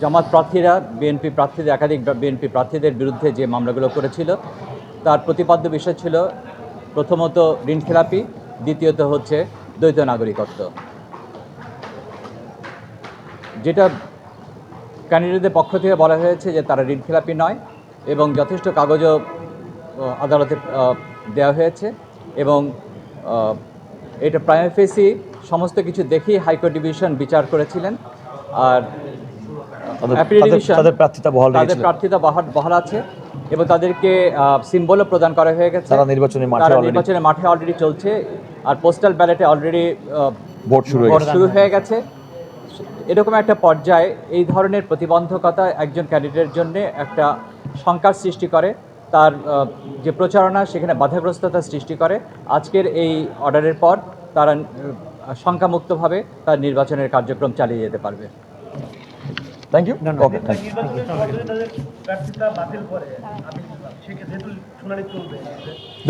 জামাত প্রার্থীরা বিএনপি প্রার্থীদের একাধিক বিএনপি প্রার্থীদের বিরুদ্ধে যে মামলাগুলো করেছিল তার প্রতিপাদ্য বিষয় ছিল প্রথমত ঋণখেলাপি, দ্বিতীয়ত হচ্ছে দ্বৈত নাগরিকত্ব। যেটা ক্যান্ডিডেটদের পক্ষ থেকে বলা হয়েছে যে তারা ঋণখেলাপি নয় এবং যথেষ্ট কাগজও আদালতে দেওয়া হয়েছে এবং এটা প্রাইমা ফেসি সমস্ত কিছু দেখেই হাইকোর্ট ডিভিশন বিচার করেছিলেন। আর তাদের প্রার্থিতা বহাল আছে এবং তাদেরকে সিম্বলও প্রদান করা হয়ে গেছে। তারা নির্বাচনের মাঠে অলরেডি চলছে আর পোস্টাল ব্যালটে অলরেডি ভোট শুরু হয়ে গেছে। এরকম একটা পর্যায়ে এই ধরনের প্রতিবন্ধকতা একজন ক্যান্ডিডেটের জন্য একটা শঙ্কার সৃষ্টি করে, তার যে প্রচারণা সেখানে বাধাগ্রস্ততা সৃষ্টি করে। আজকের এই অর্ডারের পর তারা শঙ্কামুক্তভাবে তার নির্বাচনের কার্যক্রম চালিয়ে যেতে পারবে। Thank you.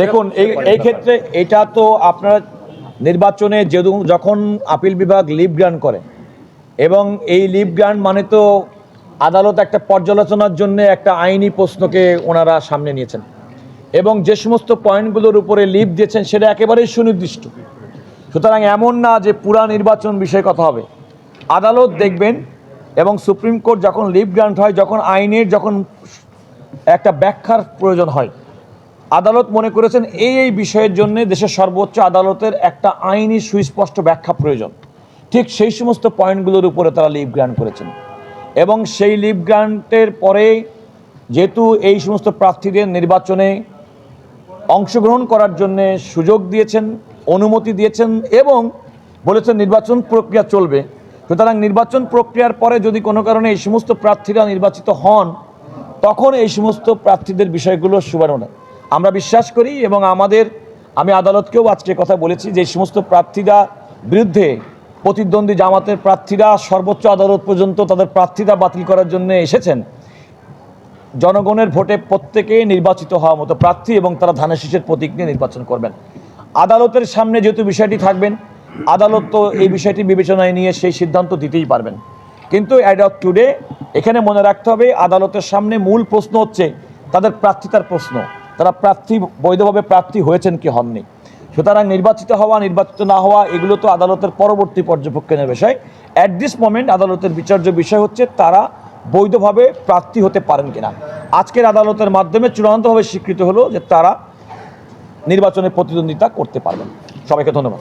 দেখুন, এই ক্ষেত্রে এটা তো আপনারা নির্বাচনে যখন আপিল বিভাগ লিভ গ্রান্ট করে এবং এই লিভ গ্রান্ট মানে তো আদালত একটা পর্যালোচনার জন্য একটা আইনি প্রশ্নকে ওনারা সামনে নিয়েছেন এবং যে সমস্ত পয়েন্টগুলোর উপরে লিভ দিয়েছেন সেটা একেবারেই সুনির্দিষ্ট। সুতরাং এমন না যে পুরা নির্বাচন বিষয়ে কথা হবে। আদালত দেখবেন এবং সুপ্রিম কোর্ট যখন লিভ গ্রান্ট হয়, যখন আইনের যখন একটা ব্যাখ্যার প্রয়োজন হয়, আদালত মনে করেছেন এই বিষয়ের জন্য দেশের সর্বোচ্চ আদালতের একটা আইনি সুস্পষ্ট ব্যাখ্যা প্রয়োজন। ঠিক সেই সমস্ত পয়েন্টগুলোর উপরে তারা লিভ গ্রান্ট করেছেন এবং সেই লিভ গ্রান্টের পরে যেহেতু এই সমস্ত প্রার্থীদের নির্বাচনে অংশগ্রহণ করার জন্যে সুযোগ দিয়েছেন, অনুমতি দিয়েছেন এবং বলেছেন নির্বাচন প্রক্রিয়া চলবে। সুতরাং নির্বাচন প্রক্রিয়ার পরে যদি কোনো কারণে এই সমস্ত প্রার্থীরা নির্বাচিত হন তখন এই সমস্ত প্রার্থীদের বিষয়গুলো শুভারম্ভ নেয়। আমরা বিশ্বাস করি এবং আমি আদালতকেও আজকে কথা বলেছি যে এই সমস্ত প্রার্থীরা বিরুদ্ধে প্রতিদ্বন্দ্বী জামাতের প্রার্থীরা সর্বোচ্চ আদালত পর্যন্ত তাদের প্রার্থীতা বাতিল করার জন্য এসেছেন। জনগণের ভোটে প্রত্যেকে নির্বাচিত হওয়ার মতো প্রার্থী এবং তারা ধানের শীষের প্রতীক নিয়ে নির্বাচন করবেন। আদালতের সামনে যেহেতু বিষয়টি থাকবেন, আদালত তো এই বিষয়টি বিবেচনায় নিয়ে সেই সিদ্ধান্ত দিতেই পারবেন। কিন্তু অ্যাজ অফ টুডে এখানে মনে রাখতে হবে আদালতের সামনে মূল প্রশ্ন হচ্ছে তাদের প্রার্থিতার প্রশ্ন, তারা বৈধভাবে প্রার্থী হয়েছেন কি হননি। সুতরাং নির্বাচিত হওয়া নির্বাচিত না হওয়া এগুলো তো আদালতের পরবর্তী পর্যবেক্ষণের বিষয়। অ্যাট দিস মোমেন্ট আদালতের বিচার্য বিষয় হচ্ছে তারা বৈধভাবে প্রার্থী হতে পারেন কিনা। আজকের আদালতের মাধ্যমে চূড়ান্তভাবে স্বীকৃত হলো যে তারা নির্বাচনে প্রতিদ্বন্দ্বিতা করতে পারবেন। সবাইকে ধন্যবাদ।